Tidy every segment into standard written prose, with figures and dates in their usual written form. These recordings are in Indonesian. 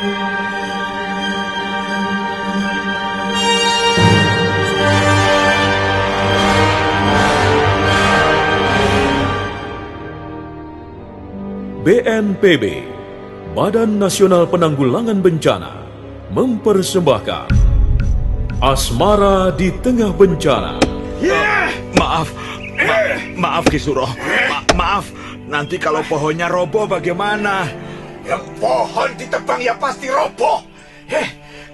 BNPB, Badan Nasional Penanggulangan Bencana, mempersembahkan Asmara di Tengah Bencana. Maaf Ki Suro. Maaf, nanti kalau pohonnya roboh bagaimana? Yang pohon ditebang ya pasti roboh.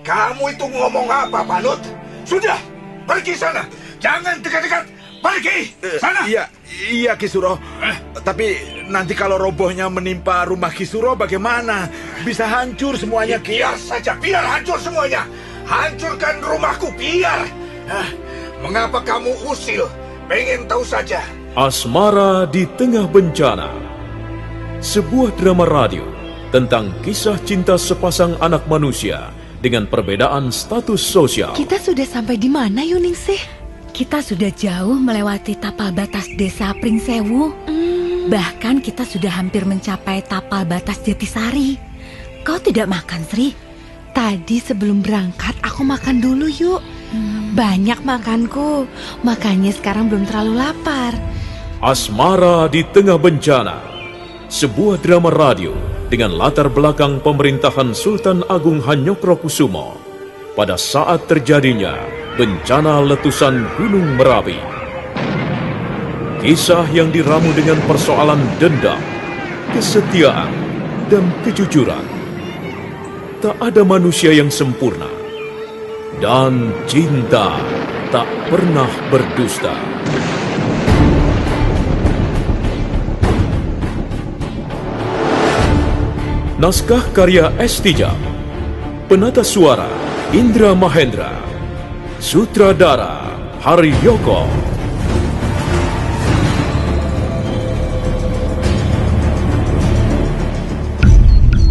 Kamu itu ngomong apa, Panut? Sudah, pergi sana. Jangan dekat-dekat. Pergi sana. Iya Ki Suro. Tapi nanti kalau robohnya menimpa rumah Ki Suro bagaimana? Bisa hancur semuanya, Ki. Biar saja, biar hancur semuanya. Hancurkan rumahku, biar. Mengapa kamu usil? Pengen tahu saja. Asmara di Tengah Bencana, sebuah drama radio tentang kisah cinta sepasang anak manusia dengan perbedaan status sosial. Kita sudah sampai di mana, Yuningsih? Kita sudah jauh melewati tapal batas desa Pringsewu. Bahkan kita sudah hampir mencapai tapal batas Jatisari. Kau tidak makan, Sri? Tadi sebelum berangkat aku makan dulu yuk. Banyak makanku, makanya sekarang belum terlalu lapar. Asmara di Tengah Bencana, sebuah drama radio dengan latar belakang pemerintahan Sultan Agung Hanyokrokusumo pada saat terjadinya bencana letusan Gunung Merapi. Kisah yang diramu dengan persoalan dendam, kesetiaan, dan kejujuran. Tak ada manusia yang sempurna, dan cinta tak pernah berdusta. Naskah karya S. Tijab, penata suara Indra Mahendra, sutradara Haryoko.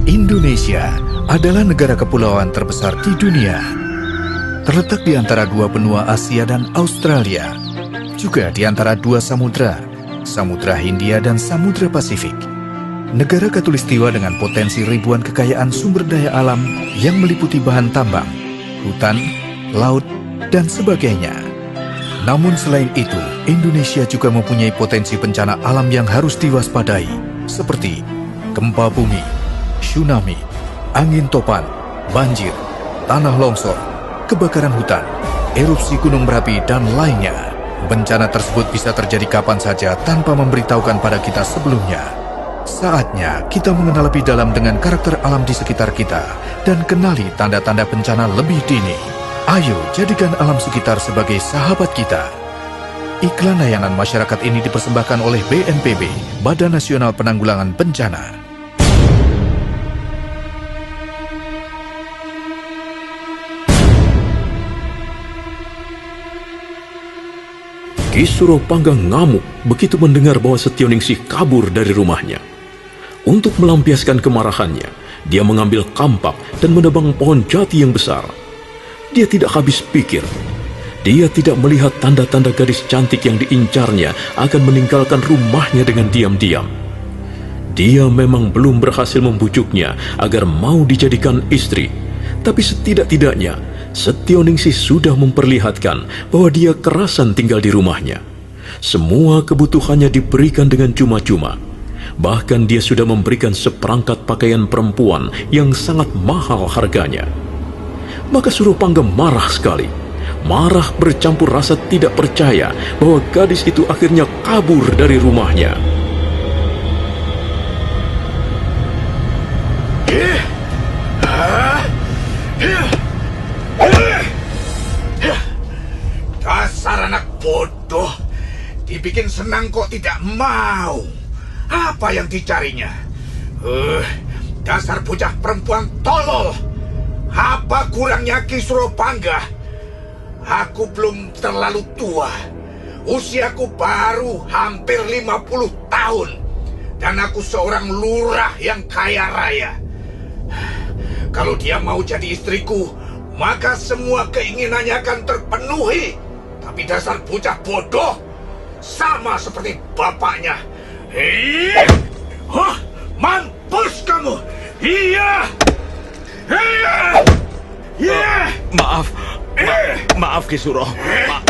Indonesia adalah negara kepulauan terbesar di dunia. Terletak di antara dua benua Asia dan Australia, juga di antara dua samudra, Samudra Hindia dan Samudra Pasifik. Negara khatulistiwa dengan potensi ribuan kekayaan sumber daya alam yang meliputi bahan tambang, hutan, laut, dan sebagainya. Namun selain itu, Indonesia juga mempunyai potensi bencana alam yang harus diwaspadai, seperti gempa bumi, tsunami, angin topan, banjir, tanah longsor, kebakaran hutan, erupsi gunung Merapi, dan lainnya. Bencana tersebut bisa terjadi kapan saja tanpa memberitahukan pada kita sebelumnya. Saatnya kita mengenal lebih dalam dengan karakter alam di sekitar kita dan kenali tanda-tanda bencana lebih dini. Ayo jadikan alam sekitar sebagai sahabat kita. Iklan layanan masyarakat ini dipersembahkan oleh BNPB, Badan Nasional Penanggulangan Bencana. Ki Suro Panggang ngamuk begitu mendengar bahwa Setioningsi kabur dari rumahnya. Untuk melampiaskan kemarahannya, dia mengambil kampak dan menebang pohon jati yang besar. Dia tidak habis pikir. Dia tidak melihat tanda-tanda gadis cantik yang diincarnya akan meninggalkan rumahnya dengan diam-diam. Dia memang belum berhasil membujuknya agar mau dijadikan istri, tapi setidak-tidaknya Setioningsi sudah memperlihatkan bahwa dia kerasan tinggal di rumahnya. Semua kebutuhannya diberikan dengan cuma-cuma. Bahkan dia sudah memberikan seperangkat pakaian perempuan yang sangat mahal harganya. Maka Suropangga marah sekali. Marah bercampur rasa tidak percaya bahwa gadis itu akhirnya kabur dari rumahnya. Dasar anak bodoh. Dibikin senang kok tidak mau. Apa yang dicarinya? Dasar bocah perempuan tolol. Apa kurangnya Ki Suropangga? Aku belum terlalu tua. Usiaku baru hampir 50 tahun. Dan aku seorang lurah yang kaya raya. Kalau dia mau jadi istriku, maka semua keinginannya akan terpenuhi. Tapi dasar bocah bodoh, sama seperti bapaknya. Mampus kamu! Iya! Maaf, maaf Kisuro.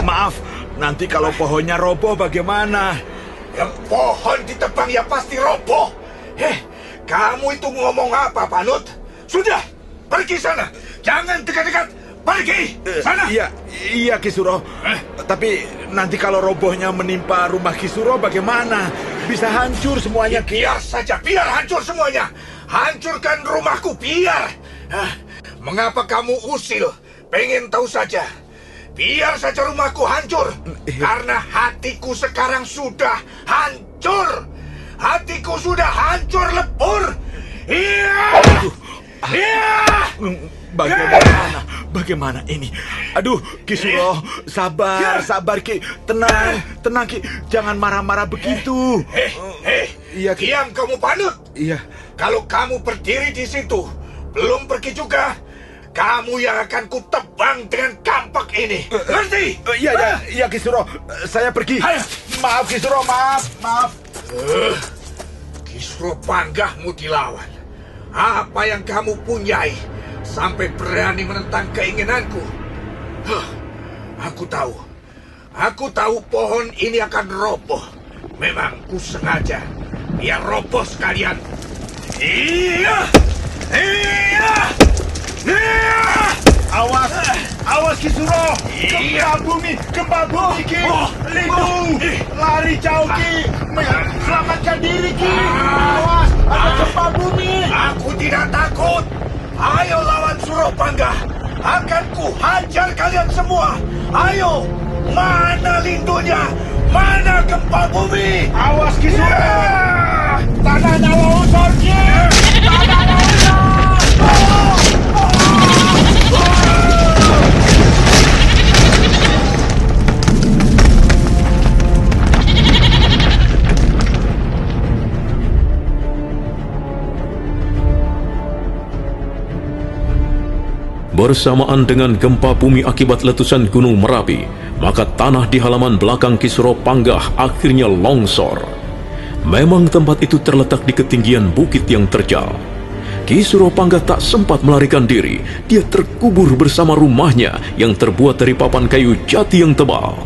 Maaf, nanti kalau pohonnya roboh bagaimana? Yang pohon ditebang ya pasti roboh. Kamu itu ngomong apa, Panut? Sudah, pergi sana. Jangan dekat-dekat. Pergi sana. Iya Kisuro. Tapi nanti kalau robohnya menimpa rumah Kisuro bagaimana? Bisa hancur semuanya. Biar saja, biar hancur semuanya. Hancurkan rumahku, biar. Mengapa kamu usil? Pengen tahu saja. Biar saja rumahku hancur. Karena hatiku sekarang sudah hancur. Hatiku sudah hancur lebur. Iya. Bagaimana ini? Aduh, Kisuro, sabar Ki. Tenang Ki. Jangan marah-marah begitu. Iya, Ki. Diam kamu, Panut. Iya. Kalau kamu berdiri di situ, belum pergi juga, kamu yang akan kutebang dengan kampak ini. Ngerti? Iya Kisuro. Saya pergi. Maaf Kisuro, maaf. Kisuro Panggahmu dilawan. Apa yang kamu punyai sampai berani menentang keinginanku? Aku tahu pohon ini akan roboh. Memang ku sengaja biar roboh sekalian. Iya. Awas Kisuro. Gempa bumi Ki. Lindung. Lari jauh Ki. Selamatkan diri Ki. Awas, ada gempa bumi. Aku tidak takut. Ayo lawan Suropangga. Akan ku hajar kalian semua. Ayo. Mana lindunya? Mana gempa bumi? Awas Kisuro. Tanah nyawa unsur Ki. Tanah nyawa unsur. Bersamaan dengan gempa bumi akibat letusan Gunung Merapi, maka tanah di halaman belakang Kisuro Panggah akhirnya longsor. Memang tempat itu terletak di ketinggian bukit yang terjal. Kisuro Panggah tak sempat melarikan diri. Dia terkubur bersama rumahnya yang terbuat dari papan kayu jati yang tebal.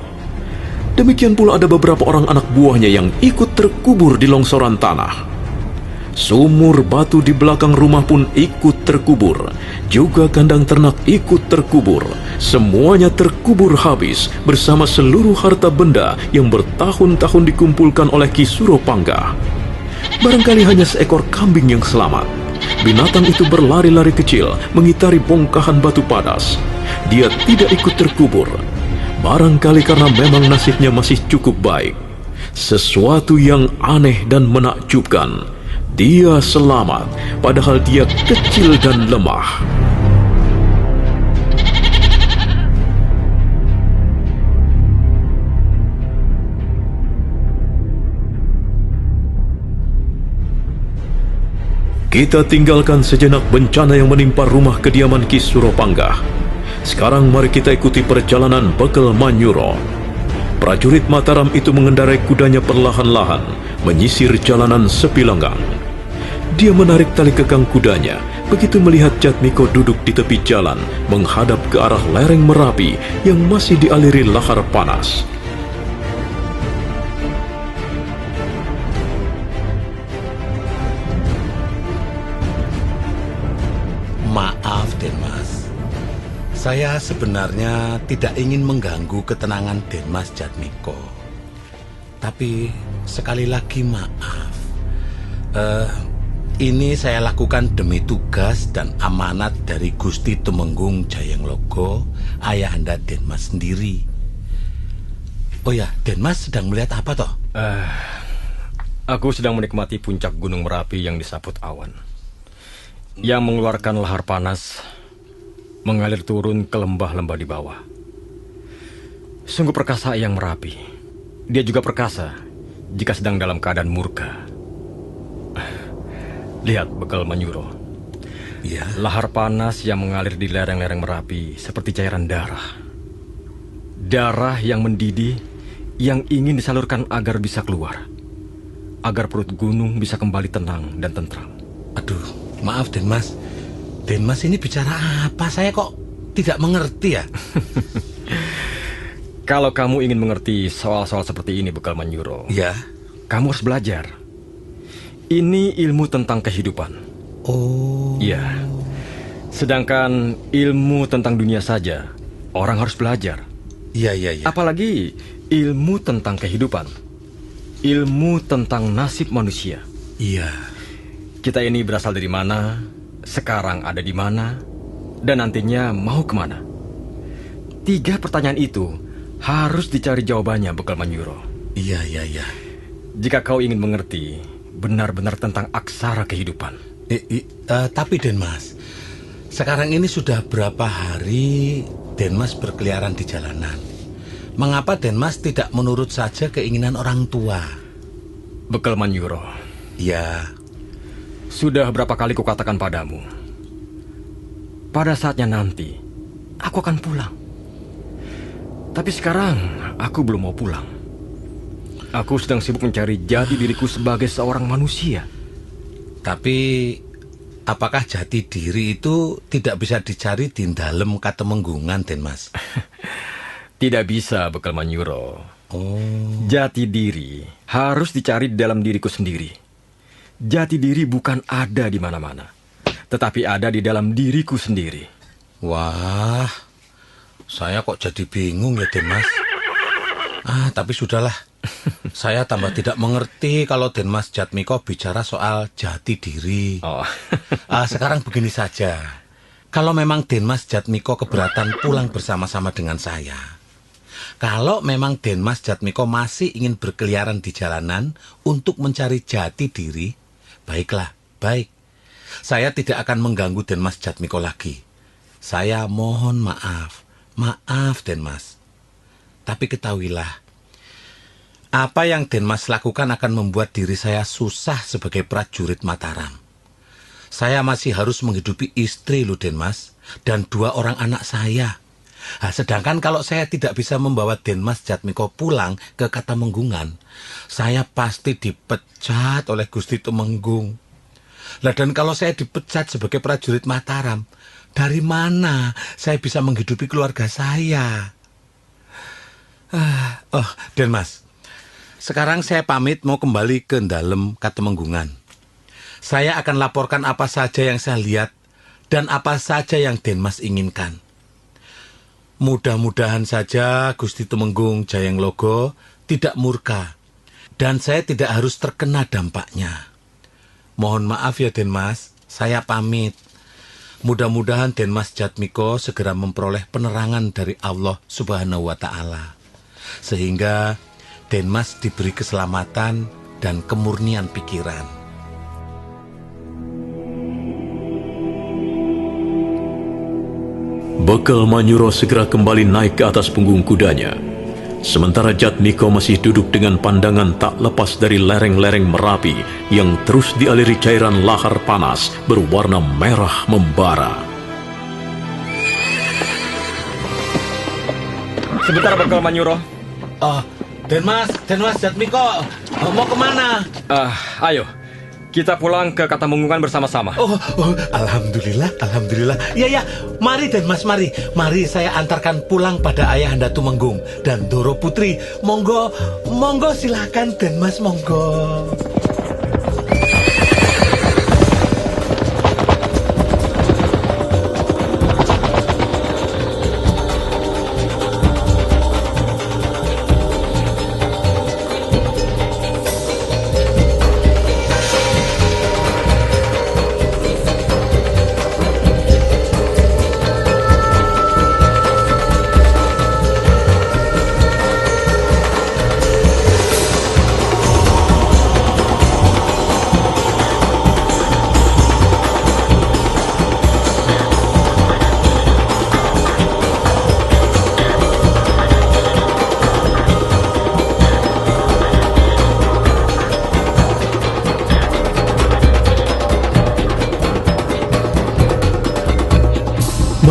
Demikian pula ada beberapa orang anak buahnya yang ikut terkubur di longsoran tanah. Sumur batu di belakang rumah pun ikut terkubur. Juga kandang ternak ikut terkubur. Semuanya terkubur habis bersama seluruh harta benda yang bertahun-tahun dikumpulkan oleh Kisuro Panggah. Barangkali hanya seekor kambing yang selamat. Binatang itu berlari-lari kecil mengitari bongkahan batu padas. Dia tidak ikut terkubur. Barangkali karena memang nasibnya masih cukup baik. Sesuatu yang aneh dan menakjubkan. Dia selamat, padahal dia kecil dan lemah. Kita tinggalkan sejenak bencana yang menimpa rumah kediaman Kisuro Panggah. Sekarang mari kita ikuti perjalanan Bekel Manyuro. Prajurit Mataram itu mengendarai kudanya perlahan-lahan, menyisir jalanan sepi lenggang. Dia menarik tali kekang kudanya, begitu melihat Jatmiko duduk di tepi jalan, menghadap ke arah lereng Merapi yang masih dialiri lahar panas. Maaf, Denmas. Saya sebenarnya tidak ingin mengganggu ketenangan Denmas Jatmiko. Tapi sekali lagi maaf. Ini saya lakukan demi tugas dan amanat dari Gusti Tumenggung Jayenglogo, ayahanda Denmas sendiri. Oh ya, Denmas sedang melihat apa toh? Aku sedang menikmati puncak Gunung Merapi yang disaput awan, yang mengeluarkan lahar panas, mengalir turun ke lembah-lembah di bawah. Sungguh perkasa yang Merapi. Dia juga perkasa jika sedang dalam keadaan murka. Lihat Bekel Manyuro. Ya. Lahar panas yang mengalir di lereng-lereng Merapi seperti cairan darah. Darah yang mendidih, yang ingin disalurkan agar bisa keluar. Agar perut gunung bisa kembali tenang dan tentram. Aduh, maaf Denmas. Denmas ini bicara apa? Saya kok tidak mengerti ya? Kalau kamu ingin mengerti soal-soal seperti ini, Bekal Manyuro, Ya. kamu harus belajar. Ini ilmu tentang kehidupan. Oh. Iya. Sedangkan ilmu tentang dunia saja, orang harus belajar. Iya, iya, iya. Apalagi ilmu tentang kehidupan. Ilmu tentang nasib manusia. Iya. Kita ini berasal dari mana, sekarang ada di mana, dan nantinya mau kemana. 3 pertanyaan itu harus dicari jawabannya, Bekal Manyuro. Iya, iya, iya. Jika kau ingin mengerti benar-benar tentang aksara kehidupan. Tapi Denmas, sekarang ini sudah berapa hari Denmas berkeliaran di jalanan? Mengapa Denmas tidak menurut saja keinginan orang tua? Bekal Manyuro, Ya. sudah berapa kali kukatakan padamu, pada saatnya nanti aku akan pulang. Tapi sekarang aku belum mau pulang. Aku sedang sibuk mencari jati diriku sebagai seorang manusia. Tapi apakah jati diri itu tidak bisa dicari di dalam Katemenggungan, Denmas? Tidak bisa, Bekal Manyuro. Oh. Jati diri harus dicari di dalam diriku sendiri. Jati diri bukan ada di mana-mana, tetapi ada di dalam diriku sendiri. Wah, saya kok jadi bingung ya, Denmas. Tapi sudahlah. Saya tambah tidak mengerti kalau Denmas Jatmiko bicara soal jati diri. Oh. Sekarang begini saja. Kalau memang Denmas Jatmiko keberatan pulang bersama-sama dengan saya. Kalau memang Denmas Jatmiko masih ingin berkeliaran di jalanan untuk mencari jati diri, baiklah, baik. Saya tidak akan mengganggu Denmas Jatmiko lagi. Saya mohon maaf. Maaf, Denmas. Tapi ketahuilah, apa yang Denmas lakukan akan membuat diri saya susah sebagai prajurit Mataram. Saya masih harus menghidupi istri loh, Denmas, dan 2 orang anak saya. Sedangkan kalau saya tidak bisa membawa Denmas Jatmiko pulang ke Katemenggungan, saya pasti dipecat oleh Gusti Tumenggung. Dan kalau saya dipecat sebagai prajurit Mataram, dari mana saya bisa menghidupi keluarga saya? Denmas, sekarang saya pamit mau kembali ke dalam Katemenggungan. Saya akan laporkan apa saja yang saya lihat dan apa saja yang Denmas inginkan. Mudah-mudahan saja Gusti Tumenggung Jayenglogo tidak murka dan saya tidak harus terkena dampaknya. Mohon maaf ya Denmas, saya pamit. Mudah-mudahan Denmas Jatmiko segera memperoleh penerangan dari Allah Subhanahu wa Ta'ala, sehingga Denmas diberi keselamatan dan kemurnian pikiran. Bekal Manyuro segera kembali naik ke atas punggung kudanya. Sementara Jatmiko masih duduk dengan pandangan tak lepas dari lereng-lereng Merapi yang terus dialiri cairan lahar panas berwarna merah membara. Sebentar, Bekal Manyuro. Denmas Jatmiko, mau kemana? Ayo, kita pulang ke Katemenggungan bersama-sama. Alhamdulillah. Ya, mari Denmas, mari. Mari saya antarkan pulang pada Ayahanda Tumenggung dan Doro Putri. Monggo silakan Denmas, monggo.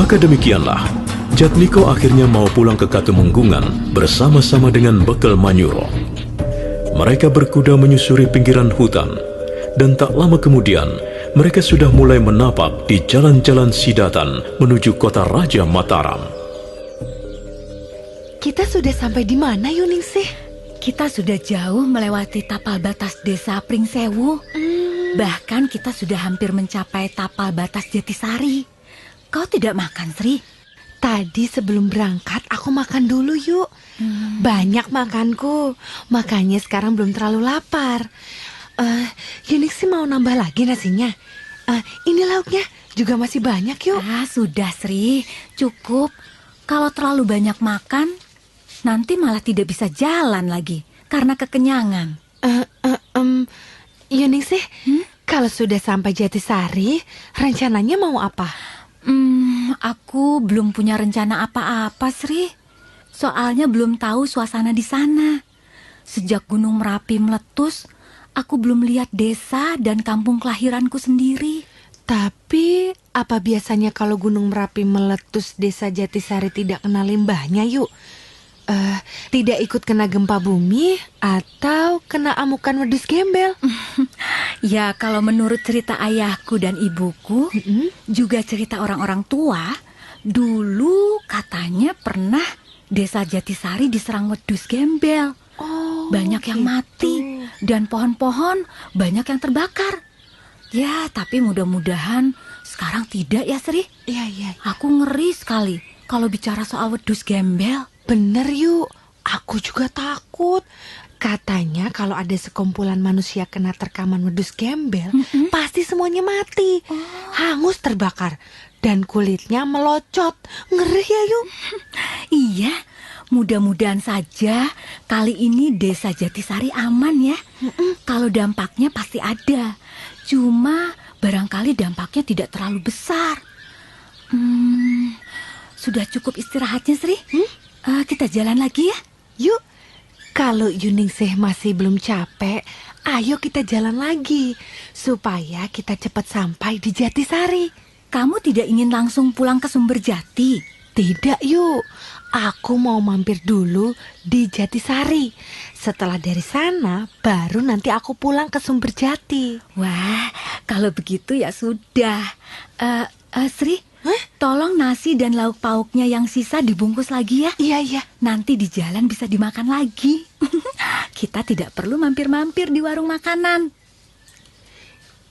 Maka demikianlah, Jatmiko akhirnya mau pulang ke Katemenggungan bersama-sama dengan Bekal Manyuro. Mereka berkuda menyusuri pinggiran hutan, dan tak lama kemudian mereka sudah mulai menapak di jalan-jalan Sidatan menuju kota Raja Mataram. Kita sudah sampai di mana, Yuningsih? Kita sudah jauh melewati tapal batas desa Pringsewu. Bahkan kita sudah hampir mencapai tapal batas Jatisari. Kau tidak makan, Sri? Tadi sebelum berangkat aku makan dulu yuk. Banyak makanku, makanya sekarang belum terlalu lapar. Yuningsih mau nambah lagi nasinya? Ini lauknya juga masih banyak yuk. Sudah, Sri. Cukup. Kalau terlalu banyak makan, nanti malah tidak bisa jalan lagi karena kekenyangan. Yuningsih, kalau sudah sampai Jatisari, rencananya mau apa? Aku belum punya rencana apa-apa, Sri. Soalnya belum tahu suasana di sana. Sejak Gunung Merapi meletus, aku belum lihat desa dan kampung kelahiranku sendiri. Tapi, apa biasanya kalau Gunung Merapi meletus desa Jatisari tidak kena limbahnya yuk? Tidak ikut kena gempa bumi atau kena amukan wedus gembel? Ya, kalau menurut cerita ayahku dan ibuku, juga cerita orang-orang tua, dulu katanya pernah desa Jatisari diserang wedus gembel. Banyak yang mati dan pohon-pohon banyak yang terbakar. Ya, tapi mudah-mudahan sekarang tidak ya, Sri. Iya. Aku ngeri sekali kalau bicara soal wedus gembel. Bener yuk, aku juga takut. Katanya kalau ada sekumpulan manusia kena terkaman wedus gembel, pasti semuanya mati, hangus terbakar, dan kulitnya melocot. Ngeri ya yuk. Iya, mudah-mudahan saja kali ini desa Jatisari aman ya. Kalau dampaknya pasti ada, cuma barangkali dampaknya tidak terlalu besar. Sudah cukup istirahatnya, Sri? Kita jalan lagi ya? Yuk, kalau Yuningsih masih belum capek, ayo kita jalan lagi, supaya kita cepat sampai di Jatisari. Kamu tidak ingin langsung pulang ke Sumberjati? Tidak yuk, aku mau mampir dulu di Jatisari. Setelah dari sana, baru nanti aku pulang ke Sumberjati. Wah, kalau begitu ya sudah. Sri, tolong nasi dan lauk pauknya yang sisa dibungkus lagi ya. Iya. Nanti di jalan bisa dimakan lagi. Kita tidak perlu mampir-mampir di warung makanan.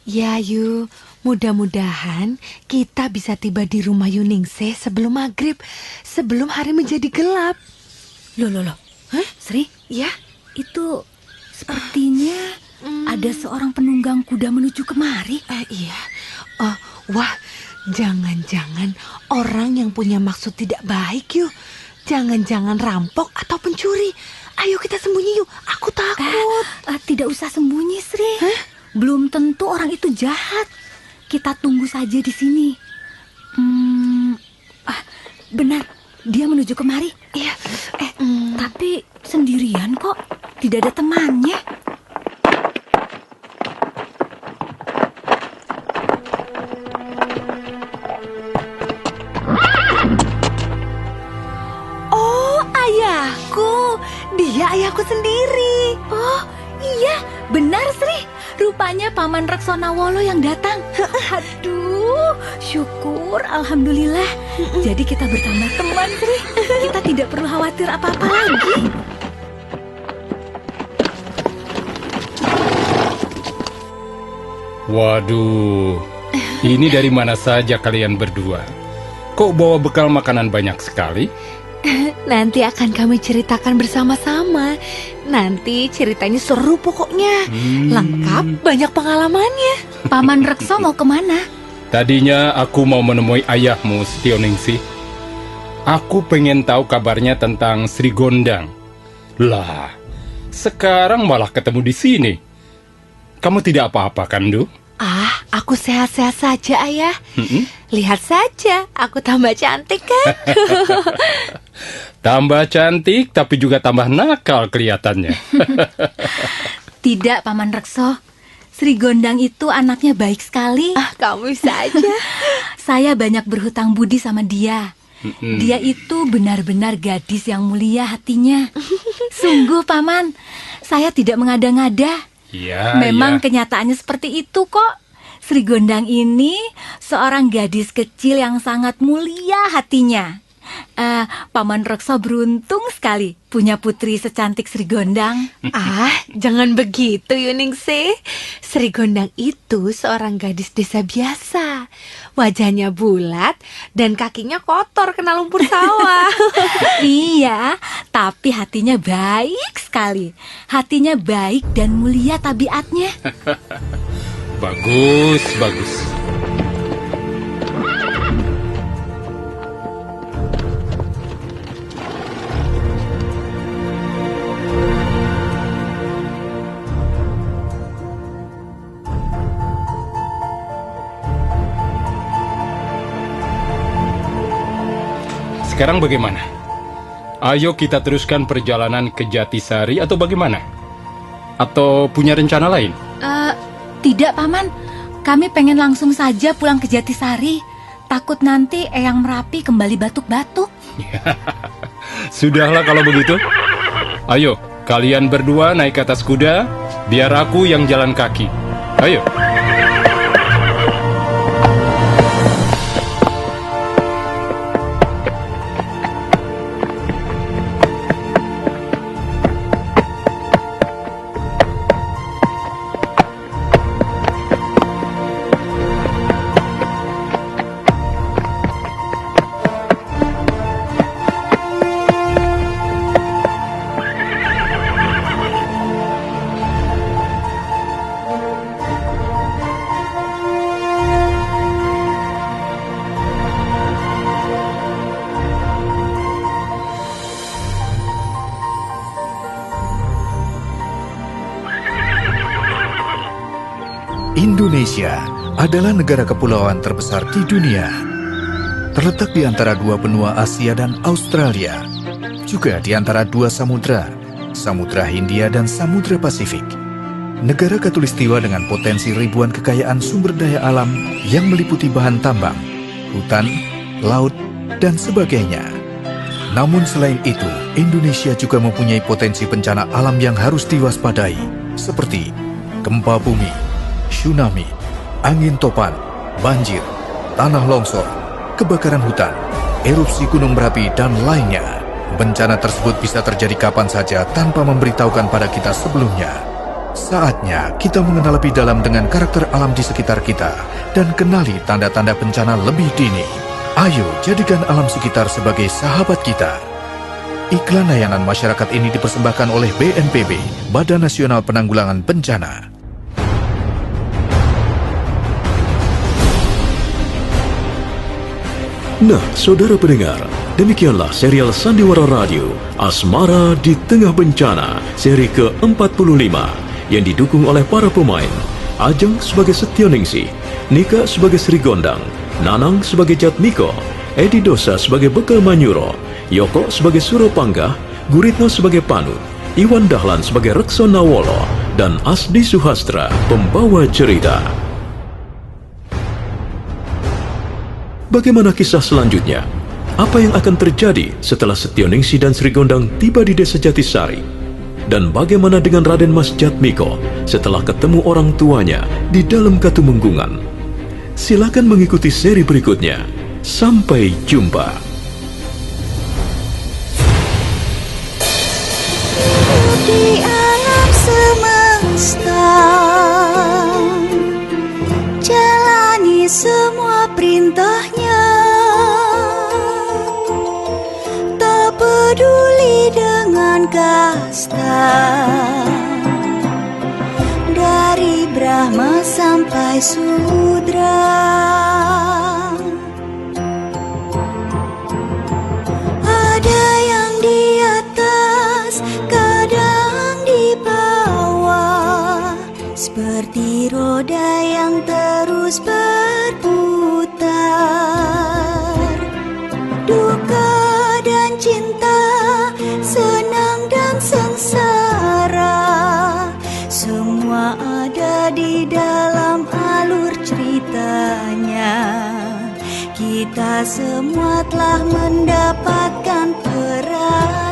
Ya yuk, mudah-mudahan kita bisa tiba di rumah Yuningsih sebelum maghrib, sebelum hari menjadi gelap. Loh. Sri? Ya? Itu sepertinya ada seorang penunggang kuda menuju kemari. Iya. Wah, jangan-jangan orang yang punya maksud tidak baik yuk. Jangan-jangan rampok atau pencuri. Ayo kita sembunyi yuk, aku takut. Tidak usah sembunyi, Sri. Belum tentu orang itu jahat. Kita tunggu saja di sini. Benar, dia menuju kemari. Iya. Tapi sendirian kok, tidak ada temannya. Dia ayahku sendiri. Oh iya, benar Sri. Rupanya Paman Reksanawolo yang datang. Aduh, syukur, alhamdulillah. Jadi kita bertambah teman, Sri. Kita tidak perlu khawatir apa-apa lagi. Waduh, ini dari mana saja kalian berdua? Kok bawa bekal makanan banyak sekali? Nanti akan kami ceritakan bersama-sama. Nanti ceritanya seru pokoknya. Lengkap, banyak pengalamannya. Paman Rekso mau kemana? Tadinya aku mau menemui ayahmu, Setioningsi. Aku pengen tahu kabarnya tentang Sri Gondang. Lah, sekarang malah ketemu di sini. Kamu tidak apa-apa kan, Du? Aku sehat-sehat saja, Ayah. Lihat saja, aku tambah cantik kan? Tambah cantik, tapi juga tambah nakal kelihatannya. Tidak, Paman Rekso. Sri Gondang itu anaknya baik sekali. Kamu bisa aja. Saya banyak berhutang budi sama dia. Dia itu benar-benar gadis yang mulia hatinya. Sungguh, Paman, saya tidak mengada-ngada. Ya, Memang ya. kenyataannya seperti itu kok. Sri Gondang ini seorang gadis kecil yang sangat mulia hatinya. Paman Rekso beruntung sekali punya putri secantik Sri Gondang. Jangan begitu Yuningsih. Sri Gondang itu seorang gadis desa biasa. Wajahnya bulat dan kakinya kotor kena lumpur sawah. Iya, tapi hatinya baik sekali. Hatinya baik dan mulia tabiatnya. Bagus, bagus. Sekarang bagaimana? Ayo kita teruskan perjalanan ke Jatisari atau bagaimana? Atau punya rencana lain? Tidak, Paman. Kami pengen langsung saja pulang ke Jatisari. Takut nanti Eyang Merapi kembali batuk-batuk. Sudahlah kalau begitu. Ayo, kalian berdua naik ke atas kuda, biar aku yang jalan kaki. Ayo. Indonesia adalah negara kepulauan terbesar di dunia. Terletak di antara dua benua Asia dan Australia, juga di antara dua samudra, Samudra Hindia dan Samudra Pasifik. Negara khatulistiwa dengan potensi ribuan kekayaan sumber daya alam yang meliputi bahan tambang, hutan, laut, dan sebagainya. Namun selain itu, Indonesia juga mempunyai potensi bencana alam yang harus diwaspadai, seperti gempa bumi, tsunami, angin topan, banjir, tanah longsor, kebakaran hutan, erupsi gunung berapi, dan lainnya. Bencana tersebut bisa terjadi kapan saja tanpa memberitahukan pada kita sebelumnya. Saatnya kita mengenal lebih dalam dengan karakter alam di sekitar kita dan kenali tanda-tanda bencana lebih dini. Ayo jadikan alam sekitar sebagai sahabat kita. Iklan layanan masyarakat ini dipersembahkan oleh BNPB, Badan Nasional Penanggulangan Bencana. Nah, saudara pendengar, demikianlah serial Sandiwara Radio Asmara di Tengah Bencana seri ke-45 yang didukung oleh para pemain Ajeng sebagai Setioningsih, Nika sebagai Sri Gondang, Nanang sebagai Jatmiko, Edi Dosa sebagai Bekal Manyuro, Yoko sebagai Suropanggah, Guritno sebagai Panu, Iwan Dahlan sebagai Rekso Nawolo, dan Asdi Suhastra pembawa cerita. Bagaimana kisah selanjutnya? Apa yang akan terjadi setelah Setioningsih dan Sri Gondang tiba di desa Jatisari? Dan bagaimana dengan Raden Mas Jatmiko setelah ketemu orang tuanya di dalam Katumenggungan? Silakan mengikuti seri berikutnya. Sampai jumpa. Di alam semesta, jalani semua perintahnya, tak peduli dengan kasta, dari Brahma sampai Sudra. Ada yang di atas, kadang di bawah, seperti roda yang terus berputar. Duka dan cinta, senang dan sengsara, semua ada di dalam alur ceritanya. Kita semua telah mendapatkan peran.